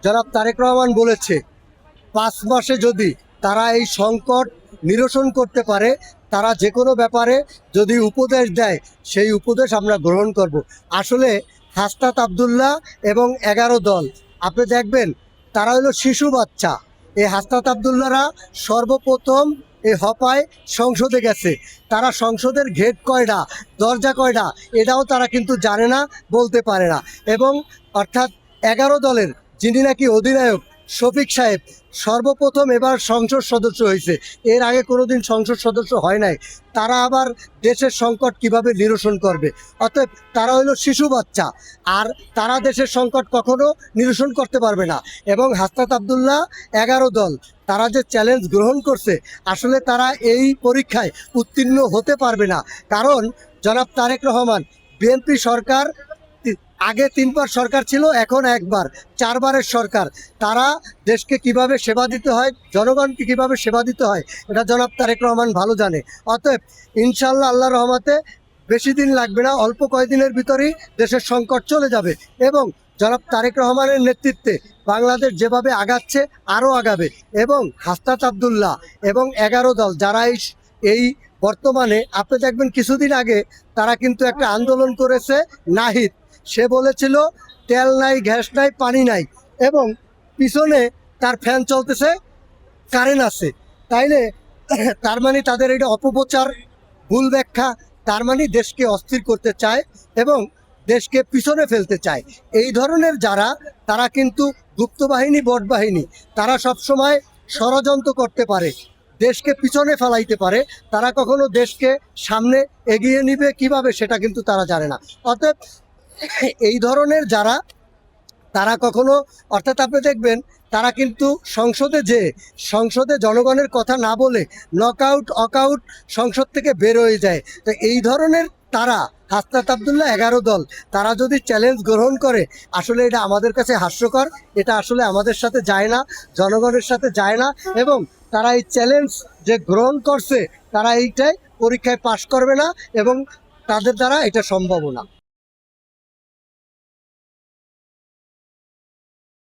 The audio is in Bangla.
জনাব তারেক রহমান বলেছে 5 মাসে যদি তারা এই সংকট নিরসন করতে পারে, তারা যে কোনো ব্যাপারে যদি উপদেশ দেয় সেই উপদেশ আমরা গ্রহণ করব। আসলে হাসনাত আবদুল্লাহ এবং 11 দল, আপনি দেখবেন তারা হলো শিশু বাচ্চা। এই হাসনাত আবদুল্লাহরা সর্বপ্রথম এই হপায় সংসদে গেছে। তারা সংসদের গেট কয়টা, দরজা কয়টা, এটাও তারা কিন্তু জানে না, বলতে পারে না। এবং অর্থাৎ 11 দলের যিনি নাকি অধিনায়ক শফিক সাহেব সর্বপ্রথম এবার সংসদ সদস্য হয়েছে, এর আগে কোনোদিন সংসদ সদস্য হয় নাই। তারা আবার দেশের সংকট কিভাবে নিরসন করবে? অতএব তারা হলো শিশু বাচ্চা, আর তারা দেশের সংকট কখনো নিরসন করতে পারবে না। এবং হাসনাত আবদুল্লাহ 11 দল তারা যে চ্যালেঞ্জ গ্রহণ করছে, আসলে তারা এই পরীক্ষায় উত্তীর্ণ হতে পারবে না। কারণ জনাব তারেক রহমান, বিএনপি সরকার আগে 3 বার সরকার ছিল, এখন একবার, 4 বারের সরকার। তারা দেশকে কিভাবে সেবা দিতে হয়, জনগণকে কিভাবে সেবা দিতে হয়, এটা জনাব তারেক রহমান ভালো জানে। অতএব ইনশাল্লাহ আল্লাহ রহমতে বেশি দিন লাগবে না, অল্প কয়েকদিনের ভিতরেই দেশের সংকট চলে যাবে। এবং জনাব তারেক রহমানের নেতৃত্বে বাংলাদেশ যেভাবে আগাচ্ছে আরও আগাবে। এবং হাসনাত আবদুল্লাহ এবং 11 দল যারা এই বর্তমানে, আপনি দেখবেন কিছুদিন আগে তারা কিন্তু একটা আন্দোলন করেছে। নাহিদ, সে বলেছিল তেল নাই, গ্যাস নাই, পানি নাই, এবং পিছনে তার ফ্যান চলতেছে, কারেন্ট আছে। তাইলে তার মানে তাদের এটা অপপ্রচার, ভুল ব্যাখ্যা। তার মানে দেশকে অস্থির করতে চায় এবং দেশকে পিছনে ফেলতে চায়। এই ধরনের যারা, তারা কিন্তু গুপ্ত বাহিনী, বট বাহিনী, তারা সবসময় ষড়যন্ত্র করতে পারে, দেশকে পিছনে ফেলাইতে পারে। তারা কখনো দেশকে সামনে এগিয়ে নিবে কিভাবে সেটা কিন্তু তারা জানে না। অতএব এই ধরনের যারা, তারা কখনো, অর্থাৎ আপনি দেখবেন তারা কিন্তু সংসদে জনগণের কথা না বলে নকআউট অকআউট সংসদ থেকে বের হয়ে যায়। তো এই ধরনের তারা, হাসনাত আবদুল্লাহ 11 দল, তারা যদি চ্যালেঞ্জ গ্রহণ করে, আসলে এটা আমাদের কাছে হাস্যকর। এটা আসলে আমাদের সাথে যায় না, জনগণের সাথে যায় না। এবং তারা এই চ্যালেঞ্জ যে গ্রহণ করছে, তারা এইটাই পরীক্ষায় পাশ করবে না, এবং তাদের দ্বারা এটা সম্ভব না।